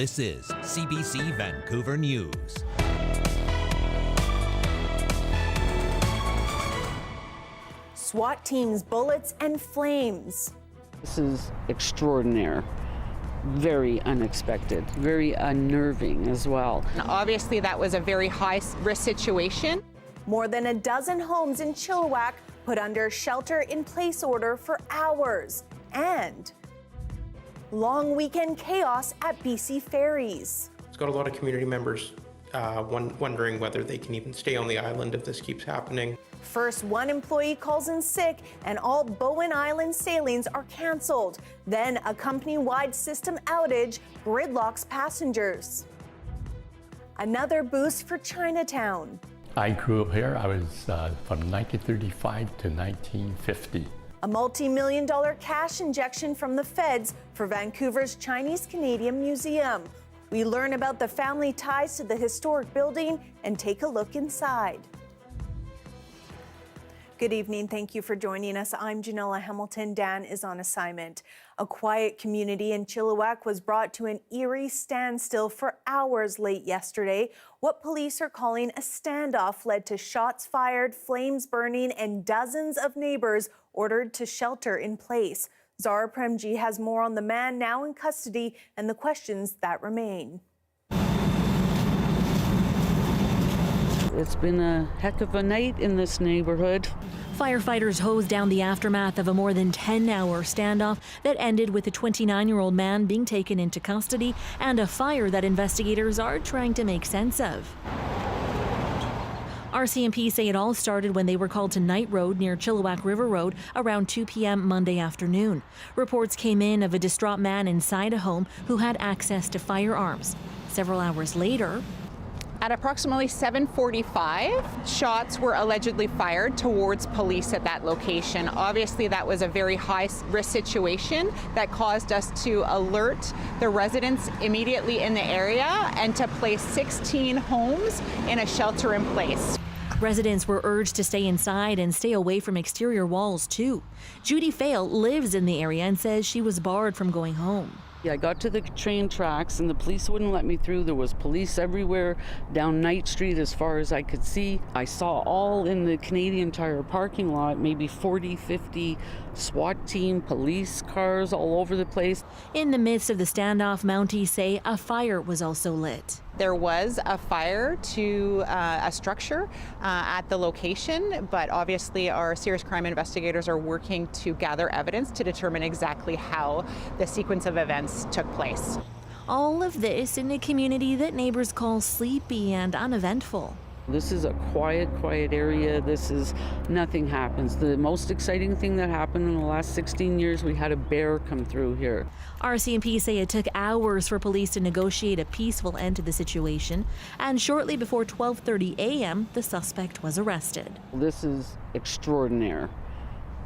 This is CBC Vancouver News. SWAT teams, bullets, and flames. This is extraordinary, very unexpected, very unnerving as well. Obviously, that was a very high-risk situation. More than a dozen homes in Chilliwack put under shelter-in-place order for hours. And long weekend chaos at BC Ferries. It's got a lot of community members wondering whether they can even stay on the island if this keeps happening. First, one employee calls in sick and all Bowen Island sailings are canceled. Then a company-wide system outage gridlocks passengers. Another boost for Chinatown. I grew up here. I was from 1935 to 1950. A multi-million-dollar cash injection from the feds for Vancouver's Chinese-Canadian Museum. We learn about the family ties to the historic building and take a look inside. Good evening. Thank you for joining us. I'm Janella Hamilton. Dan is on assignment. A quiet community in Chilliwack was brought to an eerie standstill for hours late yesterday. What police are calling a standoff led to shots fired, flames burning, and dozens of neighbors ordered to shelter in place. Zara Premji has more on the man now in custody and the questions that remain. It's been a heck of a night in this neighborhood. Firefighters hosed down the aftermath of a more than 10-hour standoff that ended with a 29-year-old man being taken into custody and a fire that investigators are trying to make sense of. RCMP say it all started when they were called to Knight Road near Chilliwack River Road around 2 p.m. Monday afternoon. Reports came in of a distraught man inside a home who had access to firearms. Several hours later, At approximately 7:45, shots were allegedly fired towards police at that location. Obviously, that was a very high-risk situation that caused us to alert the residents immediately in the area and to place 16 homes in a shelter-in-place. residents were urged to stay inside and stay away from exterior walls, too. Judy Fail lives in the area and says she was barred from going home. I got to the train tracks and the police wouldn't let me through. There was police everywhere down Knight Street as far as I could see. I saw all in the Canadian Tire parking lot, maybe 40, 50 SWAT team, police cars all over the place. In the midst of the standoff, Mounties say a fire was also lit. There was a fire to a structure at the location, but obviously our serious crime investigators are working to gather evidence to determine exactly how the sequence of events took place. All of this in a community that neighbors call sleepy and uneventful. This is a quiet area. Nothing happens. The most exciting thing that happened in the last 16 years, we had a bear come through here. RCMP say it took hours for police to negotiate a peaceful end to the situation, and shortly before 12:30 a.m., the suspect was arrested. This is extraordinary,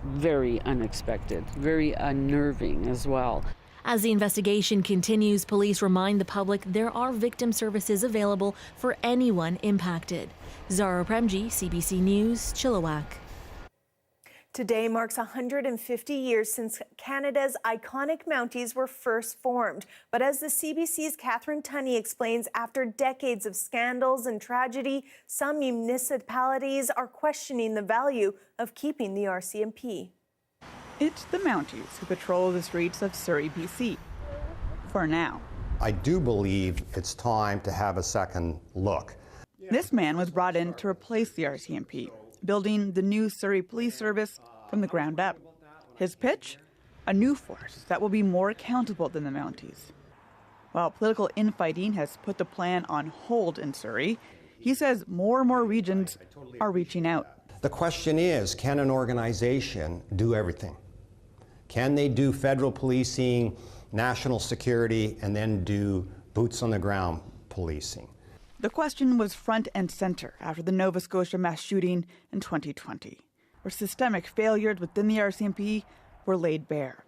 very unexpected, very unnerving as well. As the investigation continues, police remind the public there are victim services available for anyone impacted. Zara Premji, CBC News, Chilliwack. Today marks 150 years since Canada's iconic Mounties were first formed. But as the CBC's Catherine Tunney explains, after decades of scandals and tragedy, some municipalities are questioning the value of keeping the RCMP. It's the Mounties who patrol the streets of Surrey, BC. For now. I do believe it's time to have a second look. This man was brought in to replace the RCMP, building the new Surrey Police Service from the ground up. His pitch? A new force that will be more accountable than the Mounties. While political infighting has put the plan on hold in Surrey, he says more and more regions are reaching out. The question is, can an organization do everything? Can they do federal policing, national security, and then do boots on the ground policing? The question was front and center after the Nova Scotia mass shooting in 2020, where systemic failures within the RCMP were laid bare.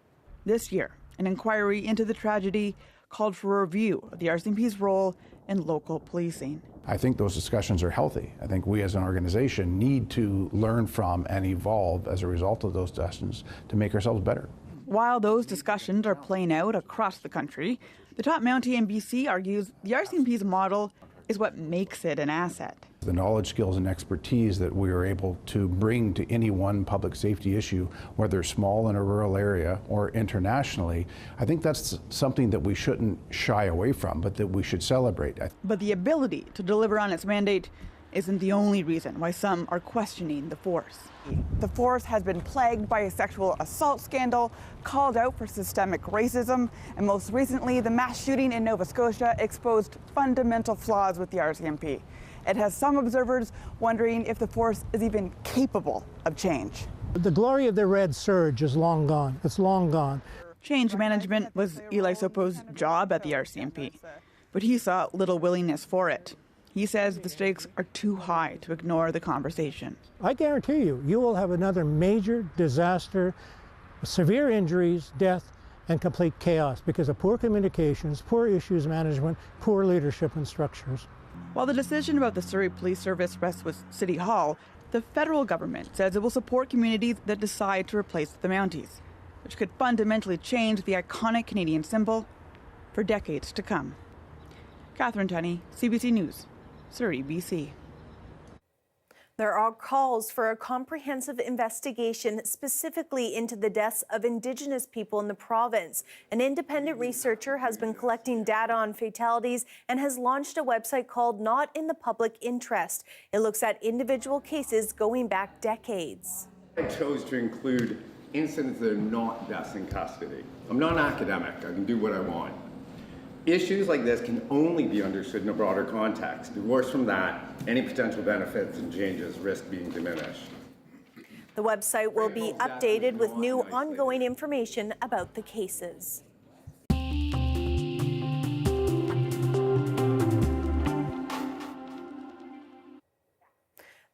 This year, an inquiry into the tragedy called for a review of the RCMP's role in local policing. I think those discussions are healthy. I think we as an organization need to learn from and evolve as a result of those discussions to make ourselves better. While those discussions are playing out across the country, The top Mountie in BC argues the RCMP's model is what makes it an asset. The knowledge, skills, and expertise that we are able to bring to any one public safety issue, whether small in a rural area or internationally, I think that's something that we shouldn't shy away from, but that we should celebrate. But the ability to deliver on its mandate isn't the only reason why some are questioning the force. The force has been plagued by a sexual assault scandal, called out for systemic racism, and most recently, the mass shooting in Nova Scotia exposed fundamental flaws with the RCMP. It has some observers wondering if the force is even capable of change. The glory of the red surge is long gone. It's long gone. Change management was Eli Sopo's job at the RCMP, but he saw little willingness for it. He says the stakes are too high to ignore the conversation. I guarantee you, you will have another major disaster, severe injuries, death, and complete chaos because of poor communications, poor issues management, poor leadership and structures. While the decision about the Surrey Police Service rests with City Hall, the federal government says it will support communities that decide to replace the Mounties, which could fundamentally change the iconic Canadian symbol for decades to come. Catherine Tunney, CBC News, Surrey, BC. There are calls for a comprehensive investigation specifically into the deaths of Indigenous people in the province. An independent researcher has been collecting data on fatalities and has launched a website called Not in the Public Interest. It looks at individual cases going back decades. I chose to include incidents that are not deaths in custody. I'm not an academic. I can do what I want. Issues like this can only be understood in a broader context. Divorced from that, any potential benefits and changes risk being diminished. The website will be updated with new ongoing information about the cases.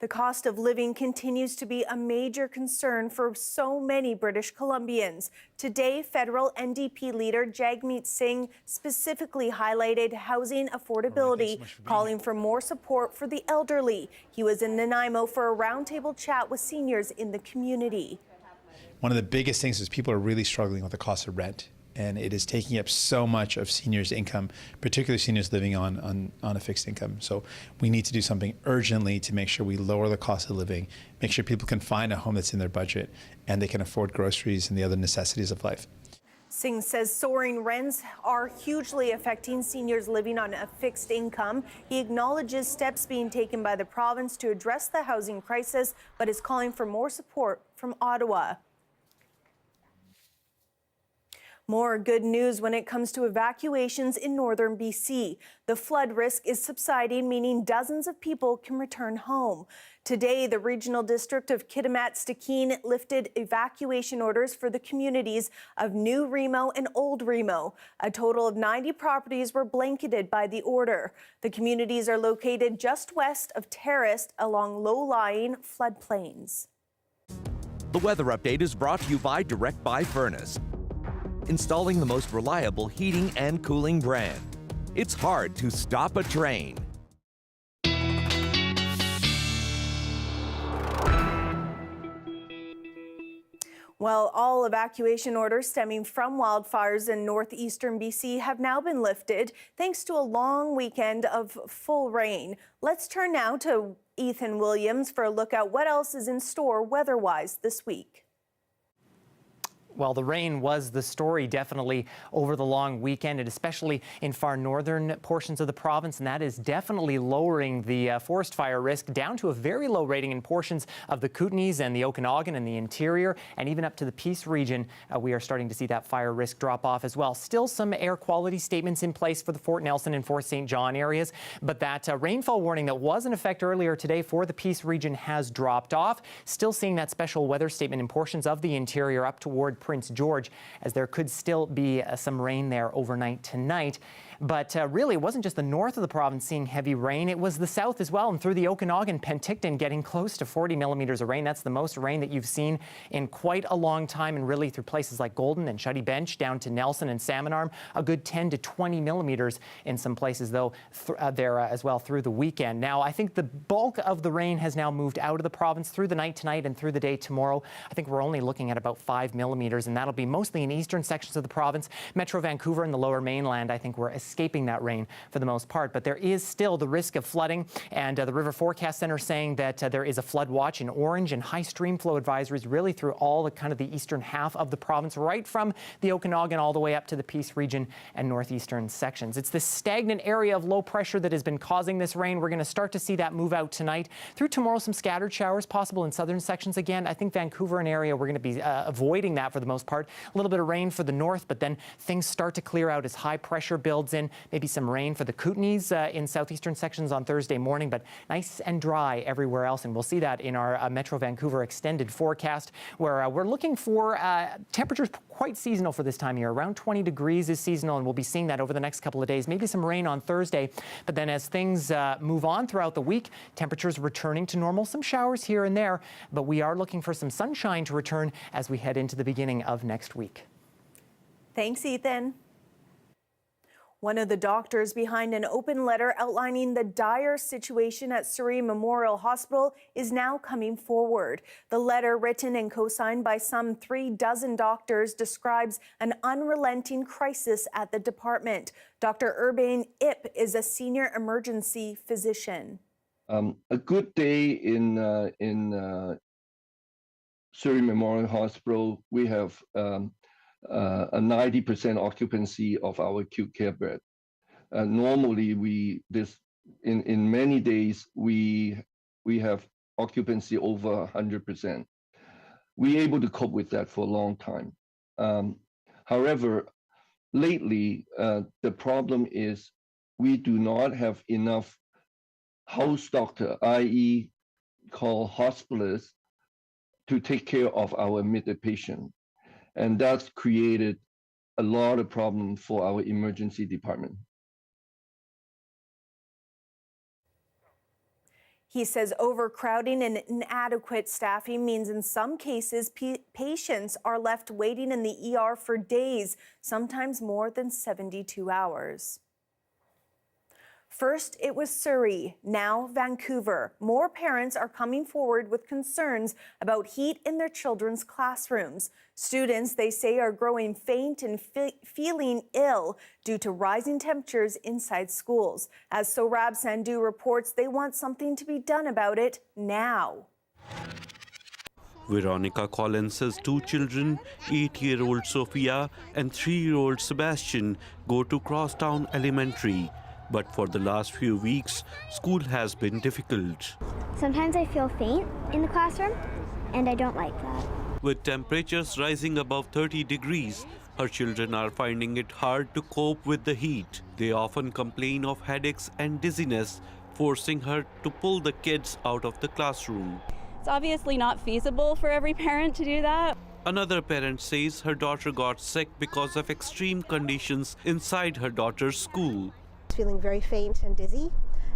The cost of living continues to be a major concern for so many British Columbians. Today, federal NDP leader Yip Singhs specifically highlighted housing affordability, calling for more support for the elderly. He was in Nanaimo for a roundtable chat with seniors in the community. One of the biggest things is people are really struggling with the cost of rent. And it is taking up so much of seniors' income, particularly seniors living on a fixed income. So we need to do something urgently to make sure we lower the cost of living, make sure people can find a home that's in their budget, and they can afford groceries and the other necessities of life. Singhs says soaring rents are hugely affecting seniors living on a fixed income. He acknowledges steps being taken by the province to address the housing crisis, but is calling for more support from Ottawa. More good news when it comes to evacuations in northern BC. The flood risk is subsiding, meaning dozens of people can return home. Today, the Regional District of Kitimat-Stikine lifted evacuation orders for the communities of New Remo and Old Remo. A total of 90 properties were blanketed by the order. The communities are located just west of Terrace along low-lying floodplains. The weather update is brought to you by Direct Buy Furnace, installing the most reliable heating and cooling brand. It's hard to stop a train. Well, all evacuation orders stemming from wildfires in northeastern BC have now been lifted thanks to a long weekend of full rain. Let's turn now to Ethan Williams for a look at what else is in store weather-wise this week. Well, the rain was the story definitely over the long weekend, and especially in far northern portions of the province, and that is definitely lowering the forest fire risk down to a very low rating in portions of the Kootenays and the Okanagan and the interior, and even up to the Peace region. We are starting to see that fire risk drop off as well. Still some air quality statements in place for the Fort Nelson and Fort St. John areas, but that rainfall warning that was in effect earlier today for the Peace region has dropped off. Still seeing that special weather statement in portions of the interior up toward Prince George, as there could still be some rain there overnight tonight. But really, it wasn't just the north of the province seeing heavy rain. It was the south as well, and through the Okanagan, Penticton getting close to 40 millimeters of rain. That's the most rain that you've seen in quite a long time, and really through places like Golden and Shuddy Bench down to Nelson and Salmon Arm, a good 10 to 20 millimeters in some places, though, there as well through the weekend. Now, I think the bulk of the rain has now moved out of the province through the night tonight and through the day tomorrow. I think we're only looking at about 5 millimeters, and that'll be mostly in eastern sections of the province. Metro Vancouver and the lower mainland, I think we're escaping that rain for the most part, but there is still the risk of flooding, and the River Forecast Center saying that there is a flood watch in orange and high stream flow advisories really through all the kind of the eastern half of the province, right from the Okanagan all the way up to the Peace region and northeastern sections. It's this stagnant area of low pressure that has been causing this rain. We're going to start to see that move out tonight. Through tomorrow, some scattered showers possible in southern sections again. I think Vancouver and area, we're going to be avoiding that for the most part. A little bit of rain for the north, but then things start to clear out as high pressure builds in. Maybe some rain for the Kootenays in southeastern sections on Thursday morning, but nice and dry everywhere else. And we'll see that in our Metro Vancouver extended forecast, where we're looking for temperatures quite seasonal for this time of year. Around 20 degrees is seasonal, and we'll be seeing that over the next couple of days. Maybe some rain on Thursday, but then as things move on throughout the week, temperatures returning to normal. Some showers here and there, but we are looking for some sunshine to return as we head into the beginning of next week. Thanks, Ethan. One of the doctors behind an open letter outlining the dire situation at Surrey Memorial Hospital is now coming forward. The letter, written and co-signed by some 36 doctors, describes an unrelenting crisis at the department. Dr. Urbane Yip is a senior emergency physician. A good day in Surrey Memorial Hospital, we have a 90% occupancy of our acute care bed. Normally, in many days we have occupancy over 100%. We're able to cope with that for a long time. However, lately the problem is we do not have enough house doctor, i.e., called hospitalists, to take care of our admitted patient. And that's created a lot of problems for our emergency department. He says overcrowding and inadequate staffing means in some cases patients are left waiting in the ER for days, sometimes more than 72 hours. First, it was Surrey, now Vancouver. More parents are coming forward with concerns about heat in their children's classrooms. Students, they say, are growing faint and feeling ill due to rising temperatures inside schools. As Sohrab Sandhu reports, they want something to be done about it now. Veronica Collins's two children, 8-year-old Sophia and 3-year-old Sebastian, go to Crosstown Elementary. But for the last few weeks, school has been difficult. Sometimes I feel faint in the classroom, and I don't like that. With temperatures rising above 30 degrees, her children are finding it hard to cope with the heat. They often complain of headaches and dizziness, forcing her to pull the kids out of the classroom. It's obviously not feasible for every parent to do that. Another parent says her daughter got sick because of extreme conditions inside her daughter's school. Feeling very faint and dizzy,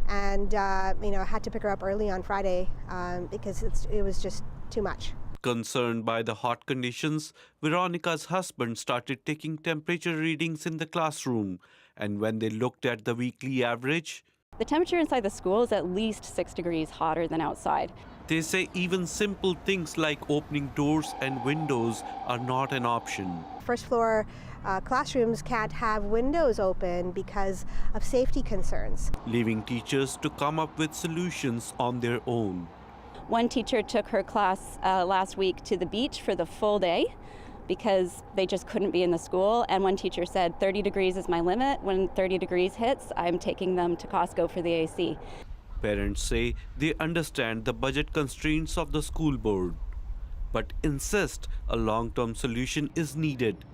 and I had to pick her up early on Friday because it was just too much. Concerned by the hot conditions, Veronica's husband started taking temperature readings in the classroom, and when they looked at the weekly average, the temperature inside the school is at least 6 degrees hotter than outside. They say even simple things like opening doors and windows are not an option. First floor classrooms can't have windows open because of safety concerns, leaving teachers to come up with solutions on their own. One teacher took her class last week to the beach for the full day because they just couldn't be in the school. And one teacher said 30 degrees is my limit. When 30 degrees hits, I'm taking them to Costco for the AC. Parents say they understand the budget constraints of the school board, but insist a long-term solution is needed,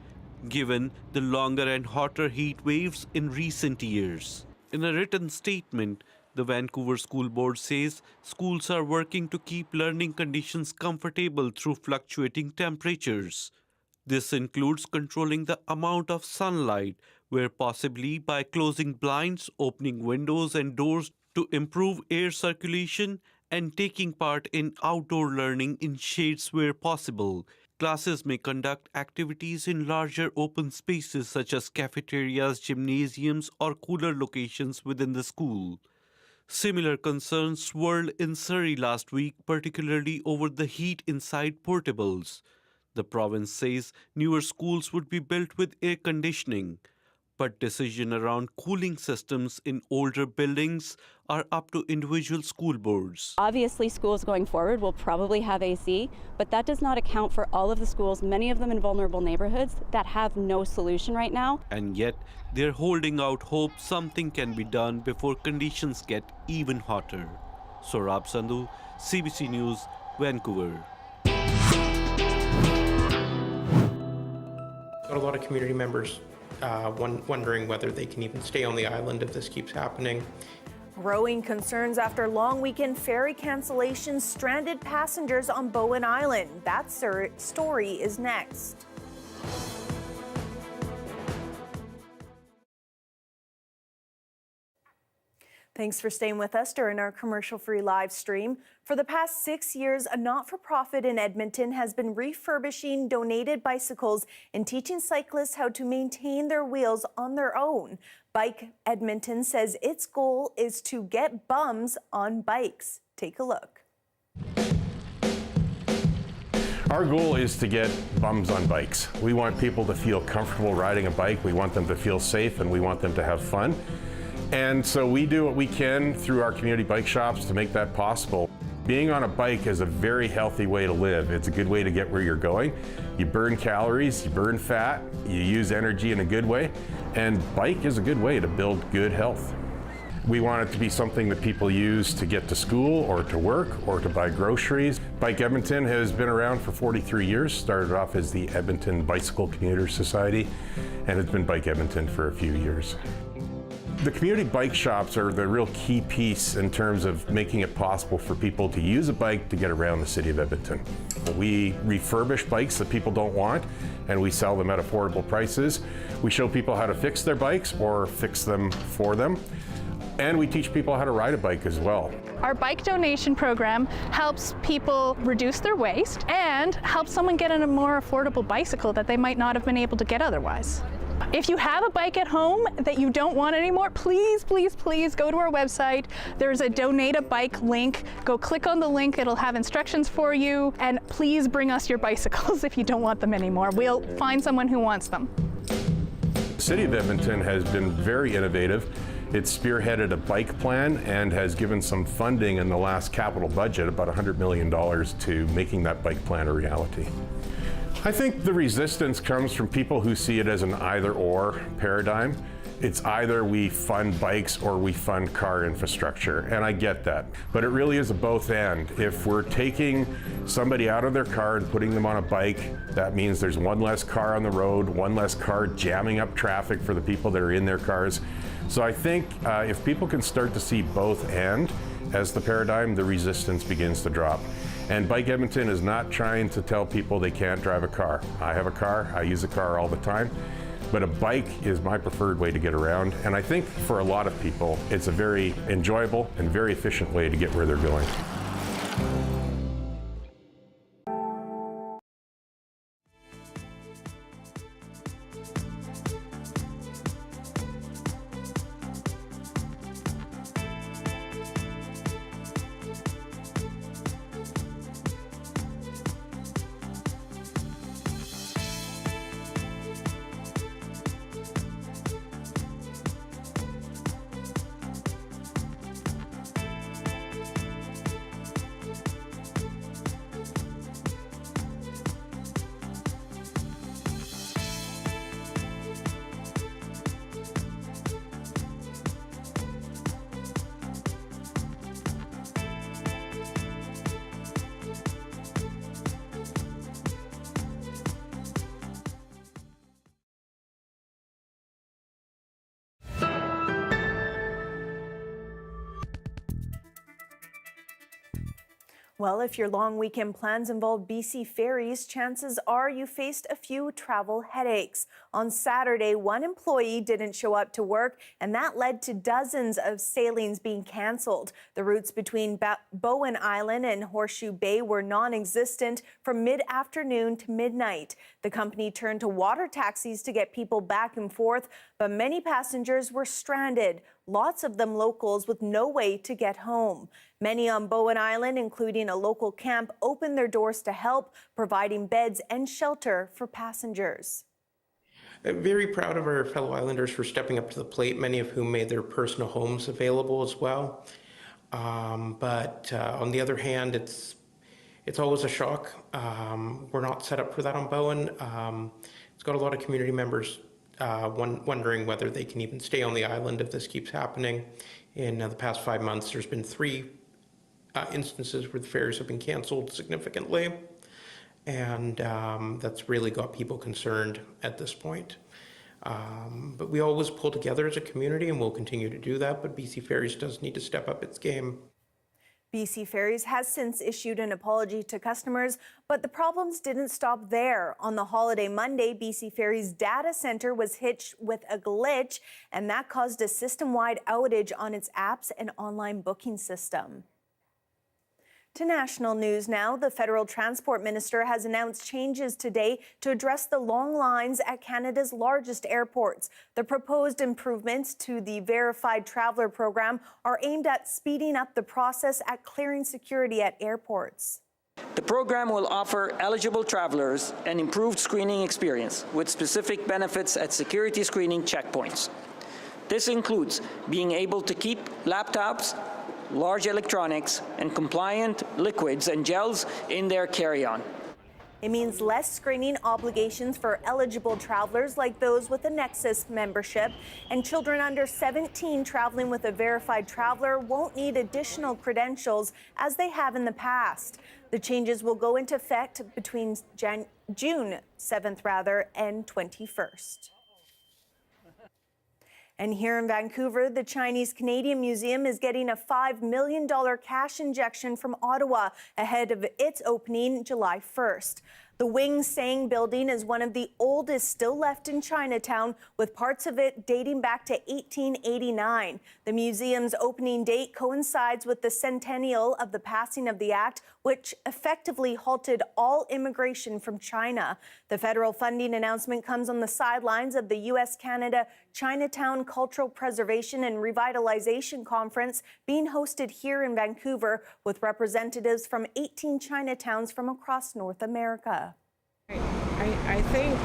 given the longer and hotter heat waves in recent years. In a written statement, the Vancouver School Board says schools are working to keep learning conditions comfortable through fluctuating temperatures. This includes controlling the amount of sunlight, where possibly by closing blinds, opening windows and doors to improve air circulation, and taking part in outdoor learning in shades where possible. Classes may conduct activities in larger open spaces such as cafeterias, gymnasiums, or cooler locations within the school. Similar concerns swirled in Surrey last week, particularly over the heat inside portables. The province says newer schools would be built with air conditioning, but decisions around cooling systems in older buildings are up to individual school boards. Obviously, schools going forward will probably have AC, but that does not account for all of the schools, many of them in vulnerable neighborhoods, that have no solution right now. And yet, they're holding out hope something can be done before conditions get even hotter. Saurabh Sandhu, CBC News, Vancouver. Got a lot of community members wondering whether they can even stay on the island if this keeps happening. Growing concerns after long weekend ferry cancellations stranded passengers on Bowen Island. That story is next. Thanks for staying with us during our commercial-free live stream. For the past 6 years, a not-for-profit in Edmonton has been refurbishing donated bicycles and teaching cyclists how to maintain their wheels on their own. Bike Edmonton says its goal is to get bums on bikes. Take a look. Our goal is to get bums on bikes. We want people to feel comfortable riding a bike. We want them to feel safe, and we want them to have fun. And so we do what we can through our community bike shops to make that possible. Being on a bike is a very healthy way to live. It's a good way to get where you're going. You burn calories, you burn fat, you use energy in a good way, and bike is a good way to build good health. We want it to be something that people use to get to school or to work or to buy groceries. Bike Edmonton has been around for 43 years, started off as the Edmonton Bicycle Commuter Society, and it's been Bike Edmonton for a few years. The community bike shops are the real key piece in terms of making it possible for people to use a bike to get around the city of Edmonton. We refurbish bikes that people don't want, and we sell them at affordable prices. We show people how to fix their bikes or fix them for them. And we teach people how to ride a bike as well. Our bike donation program helps people reduce their waste and helps someone get on a more affordable bicycle that they might not have been able to get otherwise. If you have a bike at home that you don't want anymore, please, please, please go to our website. There's a donate a bike link. Go click on the link, it'll have instructions for you, and please bring us your bicycles if you don't want them anymore. We'll find someone who wants them. The City of Edmonton has been very innovative. It's spearheaded a bike plan and has given some funding in the last capital budget, about $100 million, to making that bike plan a reality. I think the resistance comes from people who see it as an either-or paradigm. It's either we fund bikes or we fund car infrastructure, and I get that. But it really is a both and. If we're taking somebody out of their car and putting them on a bike, that means there's one less car on the road, one less car jamming up traffic for the people that are in their cars. So I think if people can start to see both and as the paradigm, the resistance begins to drop. And Bike Edmonton is not trying to tell people they can't drive a car. I have a car, I use a car all the time, but a bike is my preferred way to get around. And I think for a lot of people, it's a very enjoyable and very efficient way to get where they're going. Well, if your long weekend plans involve BC Ferries, chances are you faced a few travel headaches. On Saturday, one employee didn't show up to work, and that led to dozens of sailings being canceled. The routes between Bowen Island and Horseshoe Bay were non-existent from mid-afternoon to midnight. The company turned to water taxis to get people back and forth, but many passengers were stranded, lots of them locals with no way to get home. Many on Bowen Island, including a local camp, opened their doors to help, providing beds and shelter for passengers. I'm very proud of our fellow islanders for stepping up to the plate, many of whom made their personal homes available as well. But on the other hand, it's always a shock. We're not set up for that on Bowen. It's got a lot of community members wondering whether they can even stay on the island if this keeps happening. In the past 5 months, there's been 3 instances where the ferries have been canceled significantly, and that's really got people concerned at this point. But we always pull together as a community, and we'll continue to do that, but BC Ferries does need to step up its game. BC Ferries has since issued an apology to customers, but the problems didn't stop there. On the holiday Monday, BC Ferries' data center was hit with a glitch, and that caused a system-wide outage on its apps and online booking system. To national news now, the federal transport minister has announced changes today to address the long lines at Canada's largest airports. The proposed improvements to the Verified Traveller program are aimed at speeding up the process at clearing security at airports. The program will offer eligible travelers an improved screening experience with specific benefits at security screening checkpoints. This includes being able to keep laptops, large electronics, and compliant liquids and gels in their carry-on. It means less screening obligations for eligible travelers like those with a Nexus membership, and children under 17 traveling with a verified traveler won't need additional credentials as they have in the past. The changes will go into effect between June 7th and 21st. And here in Vancouver, the Chinese Canadian Museum is getting a $5 million cash injection from Ottawa ahead of its opening July 1st. The Yip Singhs building is one of the oldest still left in Chinatown, with parts of it dating back to 1889. The museum's opening date coincides with the centennial of the passing of the Act, which effectively halted all immigration from China. The federal funding announcement comes on the sidelines of the U.S.-Canada Chinatown Cultural Preservation and Revitalization Conference being hosted here in Vancouver, with representatives from 18 Chinatowns from across North America. I think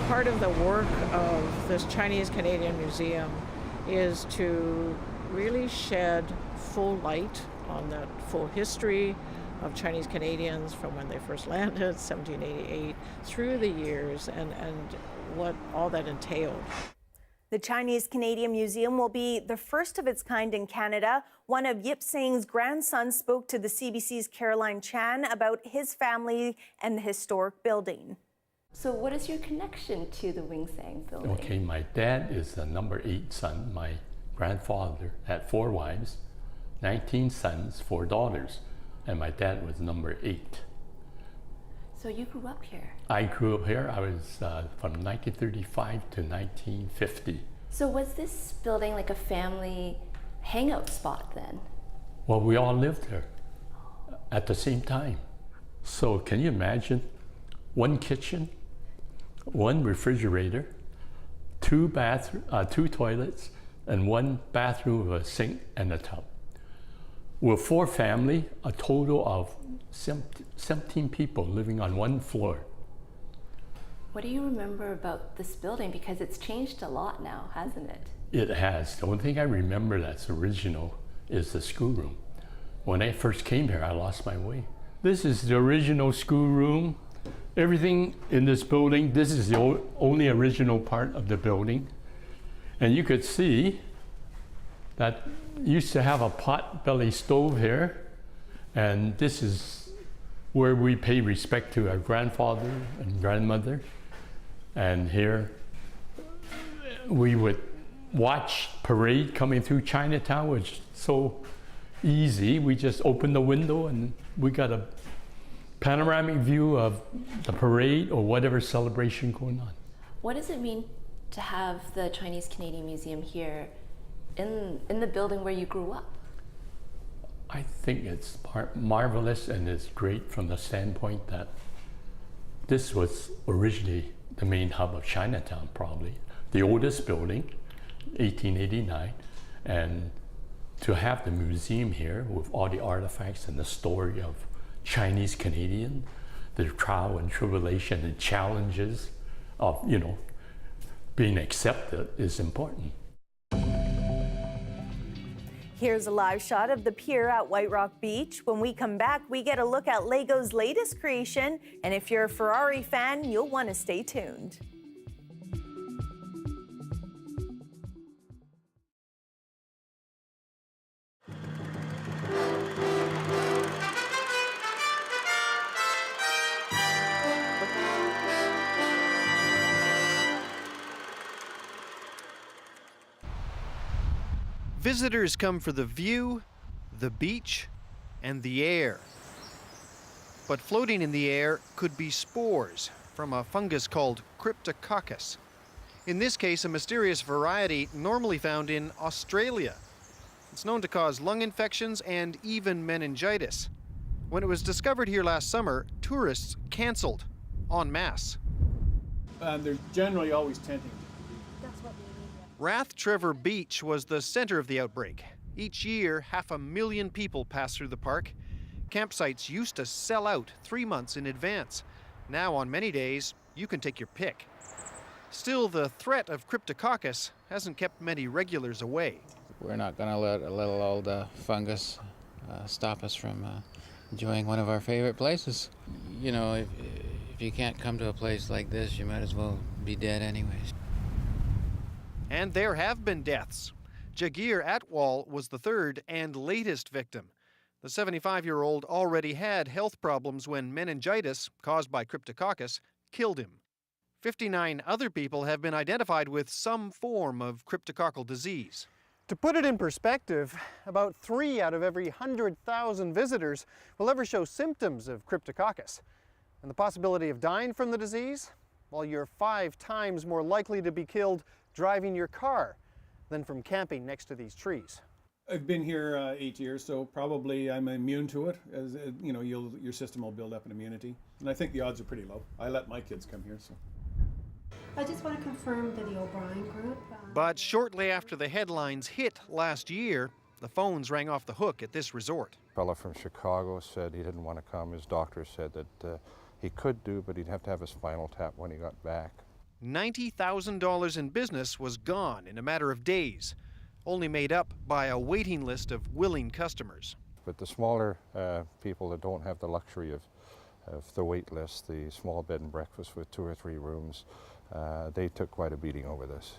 part of the work of this Chinese Canadian Museum is to really shed full light on the full history of Chinese Canadians from when they first landed, 1788, through the years, and what all that entailed. The Chinese Canadian Museum will be the first of its kind in Canada. One of Yip Singhs' grandsons spoke to the CBC's Caroline Chan about his family and the historic building. So what is your connection to the Yip Singhs building? Okay, my dad is the number 8 son. My grandfather had 4 wives, 19 sons, 4 daughters, and my dad was number 8. So you grew up here? I grew up here. I was from 1935 to 1950. So was this building like a family hangout spot then? Well, we all lived there at the same time. So can you imagine 1 kitchen, 1 refrigerator, 2 toilets, and 1 bathroom with a sink and a tub. With 4 family, a total of 17 people living on 1 floor. What do you remember about this building? Because it's changed a lot now, hasn't it? It has. The only thing I remember that's original is the schoolroom. When I first came here, I lost my way. This is the original schoolroom. Everything in this building, this is the only original part of the building. And you could see that used to have a pot-belly stove here. And this is where we pay respect to our grandfather and grandmother. And here we would watch parade coming through Chinatown, which is so easy. We just open the window and we got a panoramic view of the parade or whatever celebration going on. What does it mean to have the Chinese Canadian Museum here in the building where you grew up? I think it's marvelous, and it's great from the standpoint that this was originally the main hub of Chinatown, probably. The oldest building, 1889, and to have the museum here with all the artifacts and the story of Chinese Canadian, the trial and tribulation and challenges of, being accepted is important. Here's a live shot of the pier at White Rock Beach. When we come back, we get a look at Lego's latest creation. And if you're a Ferrari fan, you'll want to stay tuned. Visitors come for the view, the beach, and the air. But floating in the air could be spores from a fungus called Cryptococcus. In this case, a mysterious variety normally found in Australia. It's known to cause lung infections and even meningitis. When it was discovered here last summer, tourists canceled en masse. They're generally always tenting. Rathtrevor Beach was the center of the outbreak. Each year, 500,000 people pass through the park. Campsites used to sell out 3 months in advance. Now, on many days, you can take your pick. Still, the threat of Cryptococcus hasn't kept many regulars away. We're not going to let a little old fungus stop us from enjoying one of our favorite places. If you can't come to a place like this, you might as well be dead anyways. And there have been deaths. Jagir Atwal was the third and latest victim. The 75-year-old already had health problems when meningitis, caused by Cryptococcus, killed him. 59 other people have been identified with some form of cryptococcal disease. To put it in perspective, about 3 out of every 100,000 visitors will ever show symptoms of Cryptococcus. And the possibility of dying from the disease? Well, you're 5 times more likely to be killed driving your car than from camping next to these trees. I've been here 8 years, so probably I'm immune to it. As your system will build up an immunity, and I think the odds are pretty low. I let my kids come here, so. I just want to confirm that the O'Brien group. But shortly after the headlines hit last year, the phones rang off the hook at this resort. A fellow from Chicago said he didn't want to come. His doctor said that he could do, but he'd have to have a spinal tap when he got back. $90,000 in business was gone in a matter of days, only made up by a waiting list of willing customers. But the smaller people that don't have the luxury of the wait list, the small bed and breakfast with 2 or 3 rooms, they took quite a beating over this.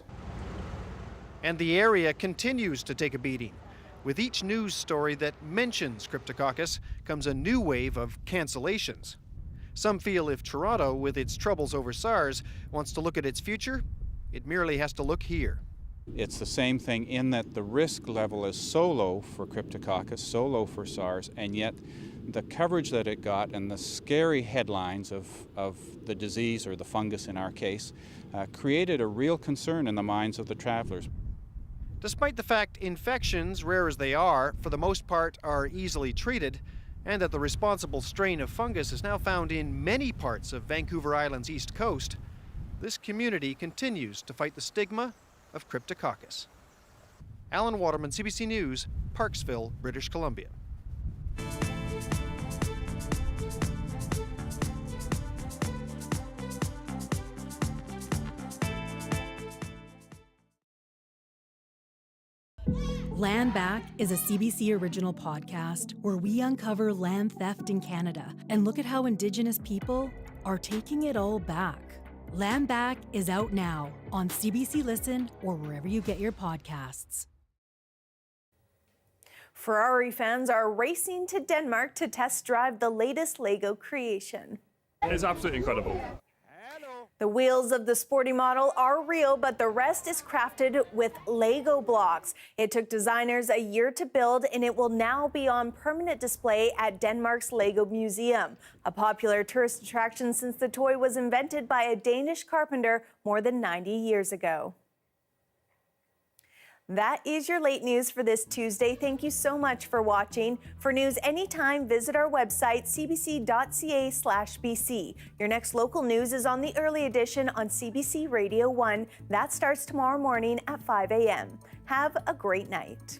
And the area continues to take a beating. With each news story that mentions Cryptococcus comes a new wave of cancellations. Some feel if Toronto, with its troubles over SARS, wants to look at its future, it merely has to look here. It's the same thing in that the risk level is so low for Cryptococcus, so low for SARS, and yet the coverage that it got and the scary headlines of the disease, or the fungus in our case, created a real concern in the minds of the travelers. Despite the fact infections, rare as they are, for the most part are easily treated, and that the responsible strain of fungus is now found in many parts of Vancouver Island's east coast, this community continues to fight the stigma of Cryptococcus. Alan Waterman, CBC News, Parksville, British Columbia. Land Back is a CBC original podcast where we uncover land theft in Canada and look at how Indigenous people are taking it all back. Land Back is out now on CBC Listen or wherever you get your podcasts. Ferrari fans are racing to Denmark to test drive the latest Lego creation. It's absolutely incredible. The wheels of the sporty model are real, but the rest is crafted with Lego blocks. It took designers a year to build, and it will now be on permanent display at Denmark's Lego Museum, a popular tourist attraction since the toy was invented by a Danish carpenter more than 90 years ago. That is your late news for this Tuesday. Thank you so much for watching. For news anytime, visit our website, cbc.ca/bc. Your next local news is on the early edition on CBC Radio 1. That starts tomorrow morning at 5 a.m. Have a great night.